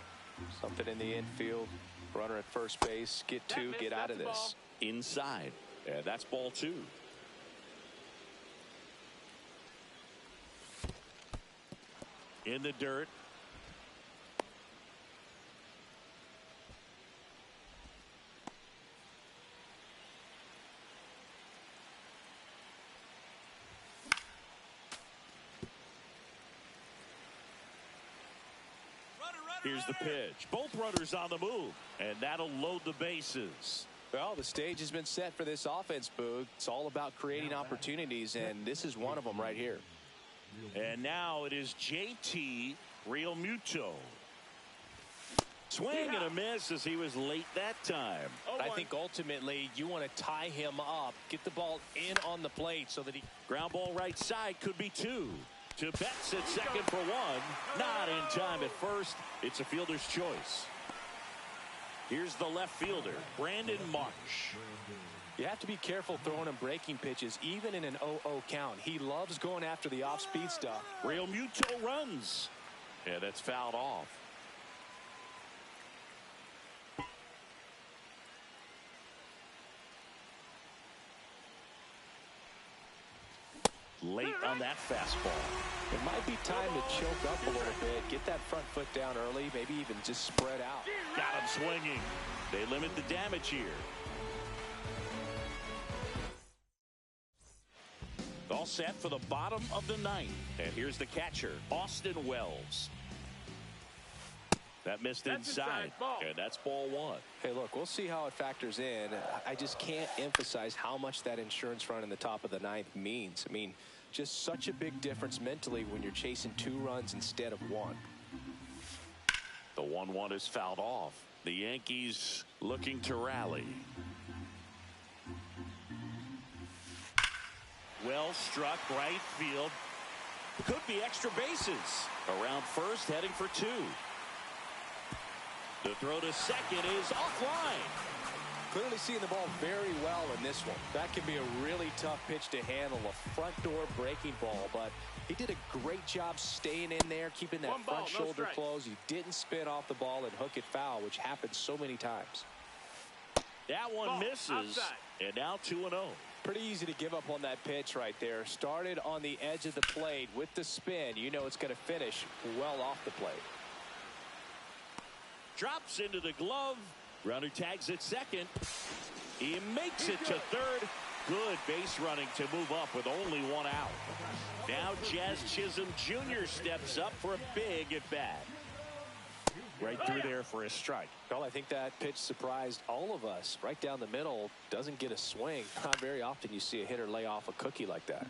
Something in the infield. Runner at first base. Get 2, get out of this. Inside. Yeah, that's ball 2. In the dirt. Here's the pitch. Both runners on the move, and that'll load the bases. Well, the stage has been set for this offense, Boog. It's all about creating opportunities, and this is one of them right here. And now it is JT Realmuto. Swing and a miss as he was late that time. I think ultimately you want to tie him up, get the ball in on the plate so that he... Ground ball right side could be 2. To Betts at second for 1. Not in time at first. It's a fielder's choice. Here's the left fielder, Brandon Marsh. You have to be careful throwing him breaking pitches, even in an 0-0 count. He loves going after the off-speed stuff. Realmuto runs. Yeah, that's fouled off. Late on that fastball. It might be time to choke up a little bit, get that front foot down early, maybe even just spread out. Got him swinging. They limit the damage here. all set for the bottom of the ninth. And here's the catcher, Austin Wells. That missed inside, and that's ball one. Hey, look, we'll see how it factors in. I just can't emphasize how much that insurance run in the top of the ninth means. I mean, just such a big difference mentally when you're chasing 2 runs instead of 1. The 1-1 is fouled off. The Yankees looking to rally. Well struck right field. Could be extra bases. Around first, heading for 2. The throw to second is offline. Clearly seeing the ball very well in this one. That can be a really tough pitch to handle, a front door breaking ball, but he did a great job staying in there, keeping that front shoulder closed. He didn't spin off the ball and hook it foul, which happens so many times. That one misses, outside. And now 2-0. Pretty easy to give up on that pitch right there. Started on the edge of the plate with the spin. You know it's going to finish well off the plate. Drops into the glove. Runner tags at second. He makes it to third. Good base running to move up with only 1 out. Now Jazz Chisholm Jr. steps up for a big at bat. Right through there for a strike. Well, I think that pitch surprised all of us. Right down the middle, doesn't get a swing. Not very often you see a hitter lay off a cookie like that.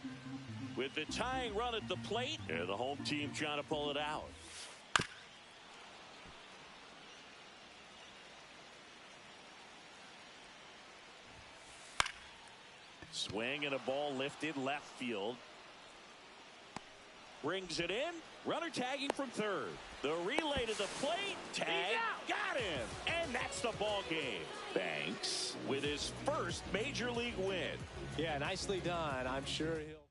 With the tying run at the plate, and the home team trying to pull it out. Swing and a ball lifted left field. Brings it in. Runner tagging from third. The relay to the plate. Tag. Got him. And that's the ball game. Banks with his first major league win. Yeah, nicely done. I'm sure he'll.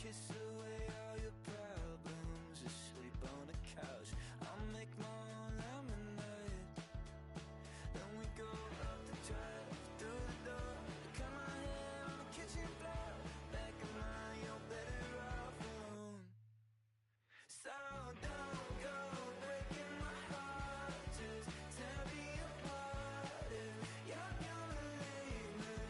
kiss away all your problems, just sleep on the couch. I'll make my own lemonade. Then we go up the drive, through the door, cut my hair on the kitchen floor. Back of mine, you're better off alone. So don't go breaking my heart, just tear me apart if you're gonna leave me.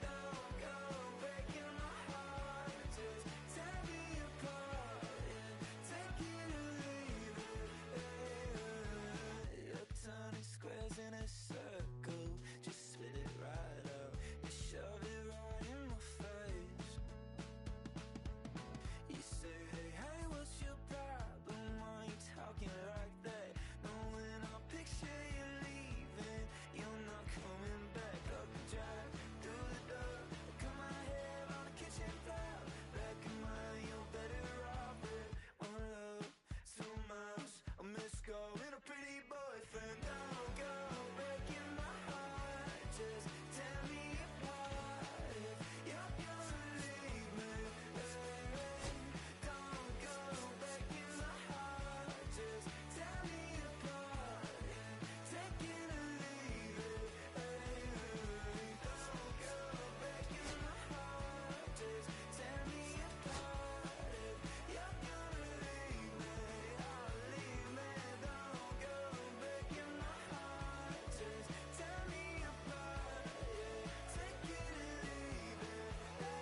Don't go breaking my heart, just tear me apart, yeah. Take it or leave it. You're turning squares in a circle, just spit it right out. You shove it right in my face. You say, hey, hey, what's your problem? Why you talking like that? Knowing I'll picture you leaving, you're not coming back. Up the drive, through the door, cut my hair on the kitchen floor. Back in mine, you're better off with one love, 2 miles, a missed call, and a pretty boyfriend. Don't go breaking my heart, just tear me apart if you're gonna leave me. Don't go breaking my heart, just tear me apart, yeah. Take it or leave it. Don't go breaking my heart, just tear me apart if you're gonna leave me. Oh, leave me. Don't go breaking my heart, just tear me apart, yeah. Take it or leave it.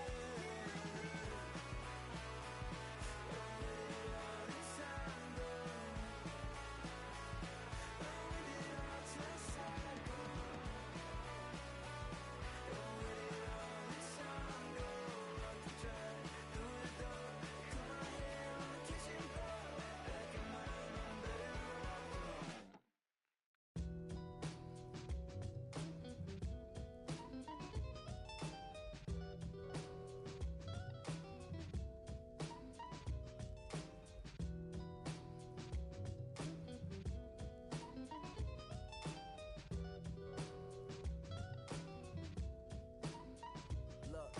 Look,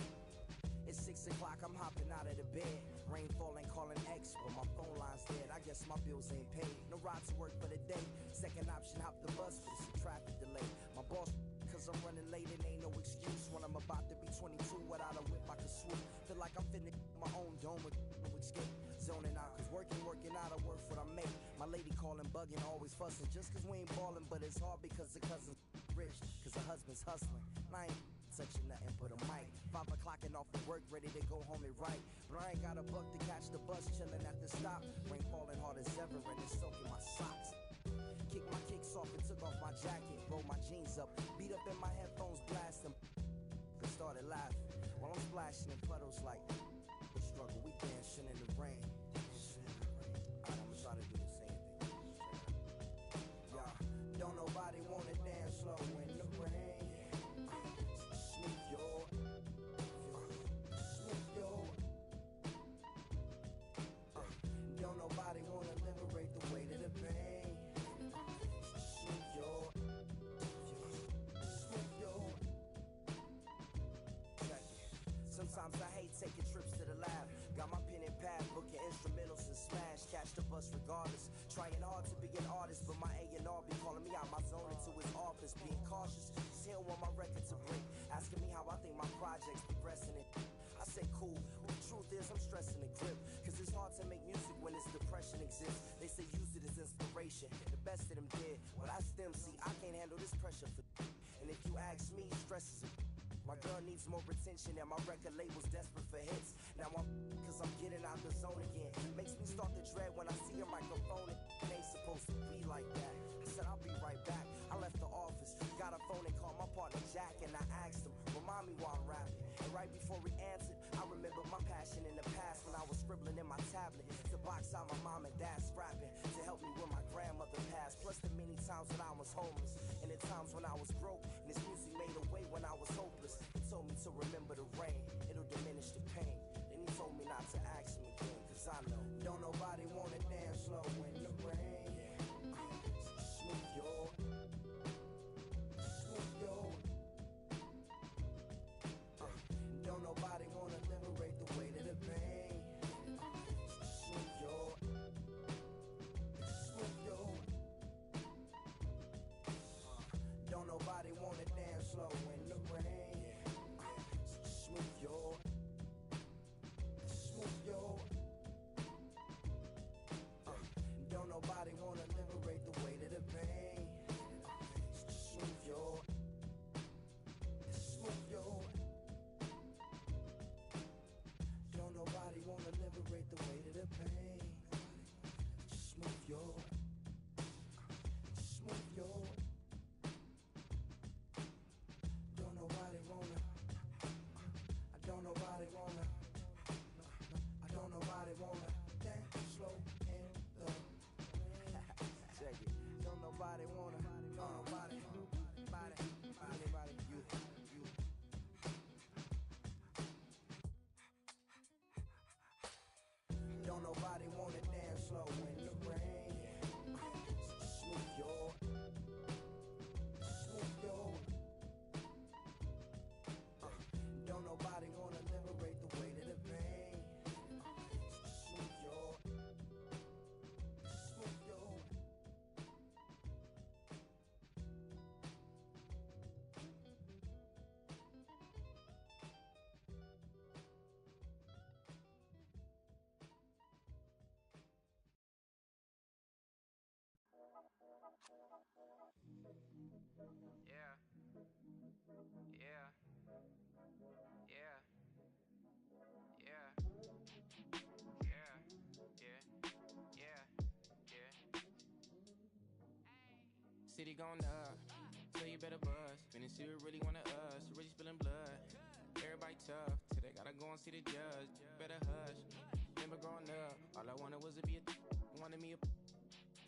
it's 6 o'clock, I'm hopping out of the bed. Rain falling, calling X, but my phone line's dead. I guess my bills ain't paid. No ride to work for the day. Second option, hop the bus, but it's a traffic delay. My boss, cause I'm running late and ain't no excuse. When I'm about to be 22, without a whip I can swoop. Feel like I'm finna my own dome with no escape. Zoning out, cause working out, I work what I make. My lady calling, bugging, always fussing. Just cause we ain't ballin', but it's hard because the cousin's rich. Cause the husband's hustling. And I ain't touching nothing but a mic. 5 o'clock and off of work, ready to go home and write. But I ain't got a buck to catch the bus, chillin' at the stop. Rain falling hard as ever and it's soaking my socks. Kicked my kicks off and took off my jacket. Rolled my jeans up, beat up in my headphones, blasting. And started laughing while I'm splashing in puddles like the struggle. We dancing in the rain. Alright, I'ma try to do the same thing. Yeah, don't nobody wanna dance slow in the rain. Smooth your, don't nobody wanna liberate the weight of the pain. Smooth your, check it. Sometimes I hate taking trips to the lab. Got my pen and pad, booking instrumentals and smash. Catch the bus regardless. Trying hard to be an artist, but my A&R be calling me out my zone into his office. Being cautious, cause he don't want my record to break. Asking me how I think my project's progressing it. I say cool, but the truth is I'm stressing the grip. Cause it's hard to make music when this depression exists. They say use it as inspiration. The best of them did, but I still see I can't handle this pressure for. And if you ask me, stress is a. My girl needs more attention and my record label's desperate for hits. Now I'm cause I'm getting out the zone again. Makes me start to dread when I see a microphone. It ain't supposed to be like that. I said I'll be right back. I left the office, got a phone and called my partner Jack, and I asked him, remind me while I'm rapping. And right before he answered, I remembered my passion in the past when I was scribbling in my tablet to box out my mom and dad's scrapping to help me when my grandmother passed. Plus the many times when I was homeless and the times when I was broke. And this music made a way when I was hopeless. He told me to remember the rain, it'll diminish the pain. Then he told me not to ask him again, cause I know don't nobody wanna dance slow in the rain. Smooth your, don't nobody wanna liberate the nobody wanna dance slow in the rain. Smooth your, smooth your. Don't nobody wanna liberate the weight of the pain. Smooth your, smooth your. Yeah. Yeah. Yeah. Yeah. Yeah. Yeah. Yeah. Yeah. City gone up, so you better buzz. Finna see who really wanna us, really spilling blood. Everybody tough, till they gotta go and see the judge. Better hush. Remember growing up, all I wanted was to be a wanted me a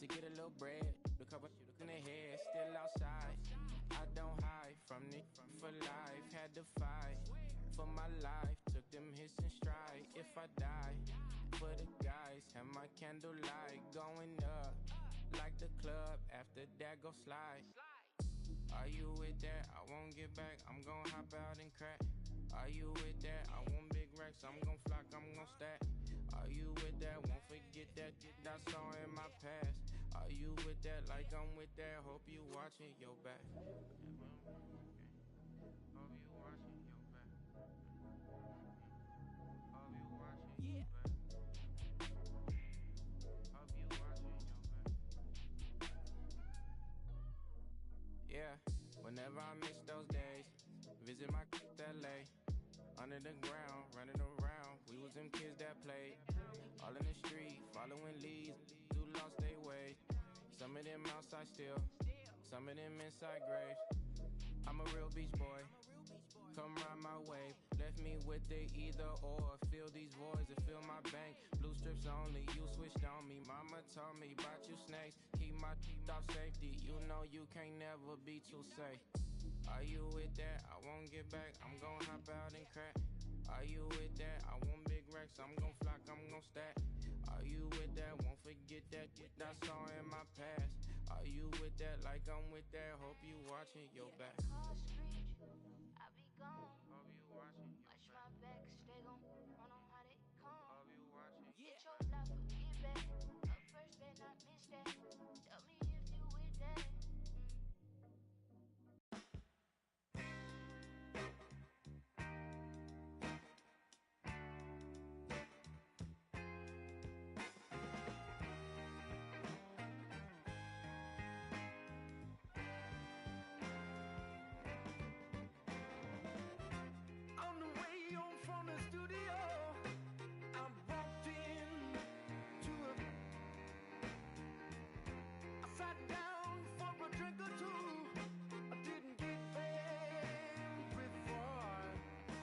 to get a little bread. The couple in the head, still outside. I don't hide from it for life. Had to fight for my life. Took them hits in stride. If I die, for the guys, have my candlelight going up like the club. After that, go slide. Are you with that? I won't get back. I'm gon' hop out and crack. Are you with that? I want big racks. I'm gon' flock. I'm gon' stack. Are you with that? Won't forget that I saw in my past. Are you with that? Like I'm with that. Hope you watching your back. Hope you watching your back. Hope you watching your back. Hope you watching your back. Yeah, whenever I miss those days, visit my LA. Under the ground, running around, we was them kids that played. All in the street, following leads, who lost their way. Some of them outside still, some of them inside graves. I'm a real beach boy, come ride my wave. Left me with the either or, fill these voids and fill my bank. Blue strips only, you switched on me. Mama told me about you snakes, keep my teeth off safety. You know you can't never be too safe. Are you with that? I won't get back. I'm gon' hop out and crack. Are you with that? I want big racks. I'm gon' flock. I'm gon' stack. Are you with that? Won't forget that I saw in my past. Are you with that? Like I'm with that. Hope you watching your back. I be gone. Hope you watching your Watch back. my back, stay gon' run on how they come. Hope you watching. Get your life or get back. Up first, better not miss that. Tell me if you with that. On the way home from the studio, I walked in to I sat down for a drink or two. I didn't get very far.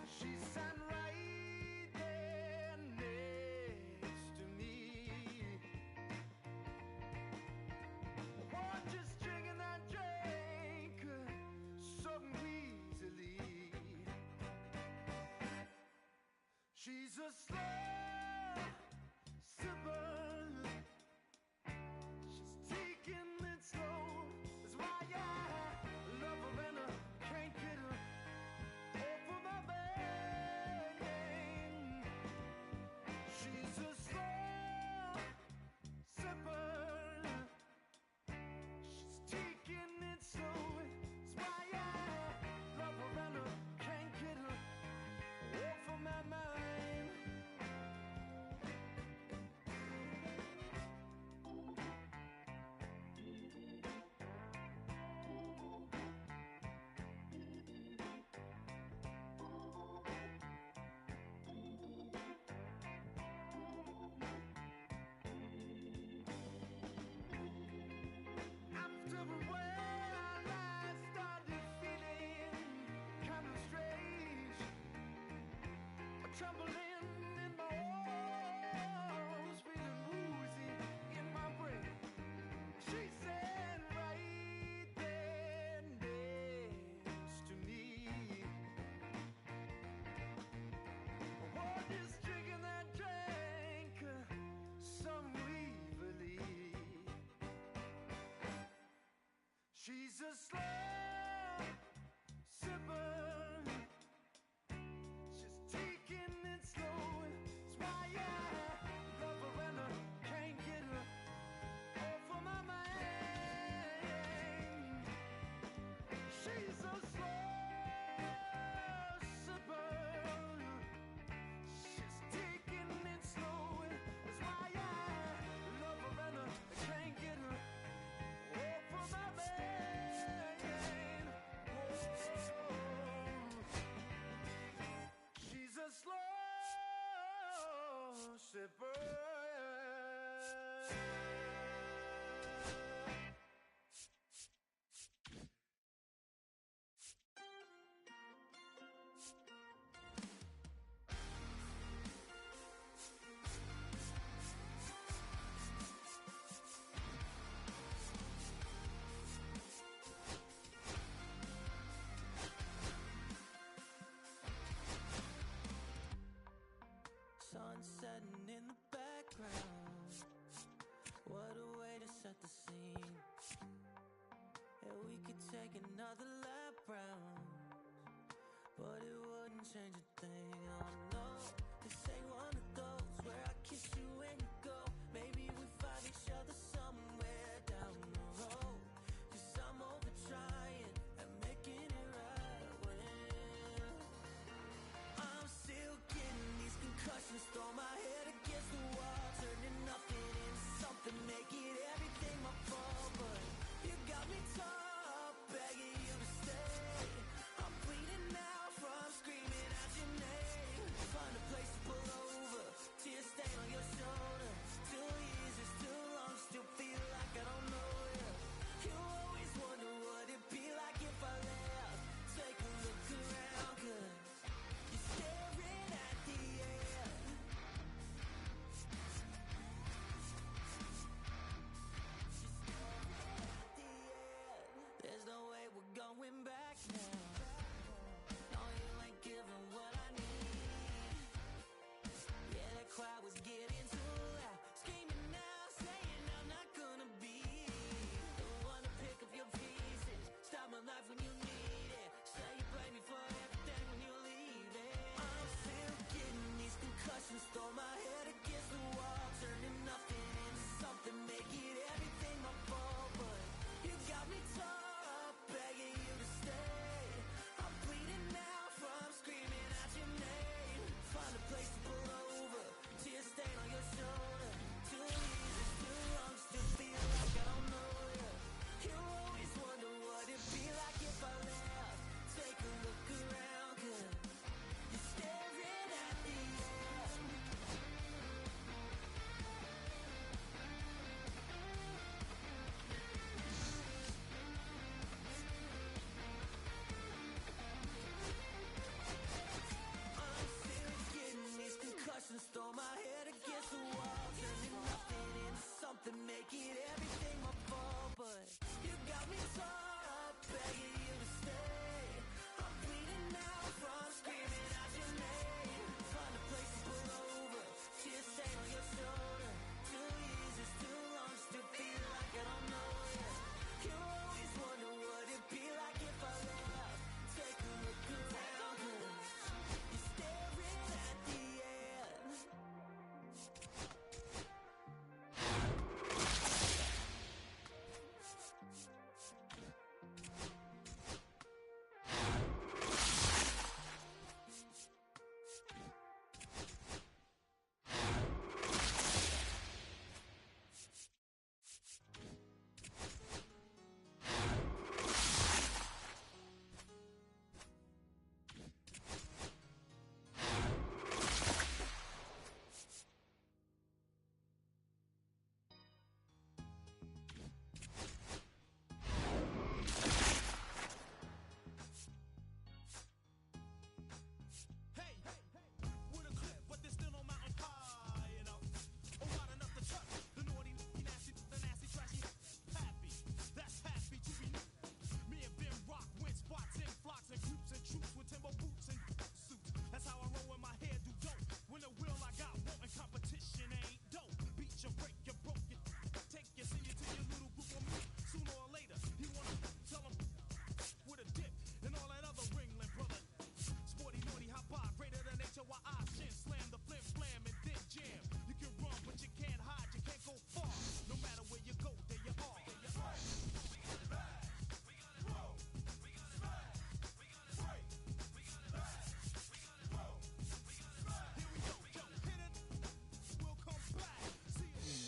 She sat right there next to me. Oh, just drinking that drink so easily. She's a slow sipper. She's taking it slow. That's why I love her and I can't get her off of my vein. She's a slow sipper. She's taking it slow. That's why I love her and I can't get her off of my mind. She's a slow sipper. She's taking it slow. That's why I love her and I can't get her off of my mind. She's a slow sipper. She's taking it slow. That's why I love her and I can't get her off of my mind. Whoa. She's a slow sipper. Sun setting in the background. What a way to set the scene. And we could take another lap round, but it wouldn't change a thing. Oh no, this ain't one of those where I kiss you when you go. Maybe we find each other somewhere down the road. Cause I'm over trying and making it right when I'm still getting these concussions. Throw my head against the wall, turning nothing into something, making everything my fault. But you got me tough, begging you to stay. I'm bleeding out from screaming at you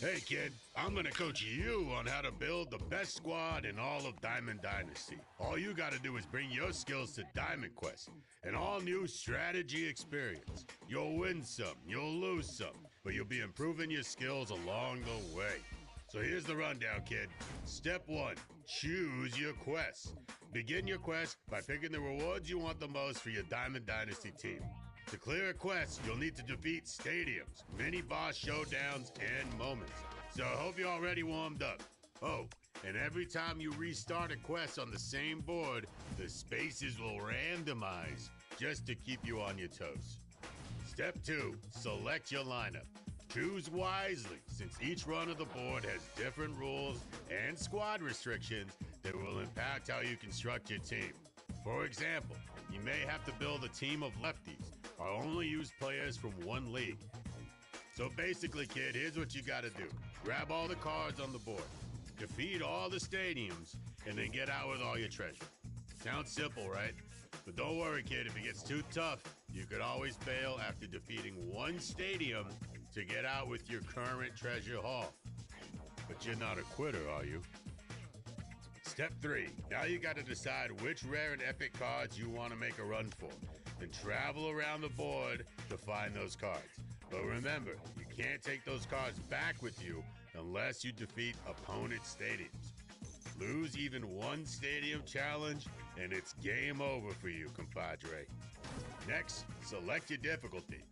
Hey kid, I'm gonna coach you on how to build the best squad in all of Diamond Dynasty. All you gotta do is bring your skills to Diamond Quest, an all-new strategy experience. You'll win some, you'll lose some, but you'll be improving your skills along the way. So here's the rundown, kid. Step 1, choose your quest. Begin your quest by picking the rewards you want the most for your Diamond Dynasty team. To clear a quest, you'll need to defeat stadiums, mini-boss showdowns, and moments. So I hope you're already warmed up. Oh, and every time you restart a quest on the same board, the spaces will randomize just to keep you on your toes. Step 2, select your lineup. Choose wisely, since each run of the board has different rules and squad restrictions that will impact how you construct your team. For example, you may have to build a team of lefties or only use players from one league. So basically, kid, here's what you gotta do. Grab all the cards on the board, defeat all the stadiums, and then get out with all your treasure. Sounds simple, right? But don't worry, kid, if it gets too tough, you could always bail after defeating one stadium to get out with your current treasure haul. But you're not a quitter, are you? Step 3, now you gotta decide which rare and epic cards you want to make a run for. Then travel around the board to find those cards. But remember, you can't take those cards back with you unless you defeat opponent stadiums. Lose even one stadium challenge, and it's game over for you, compadre. Next, select your difficulty.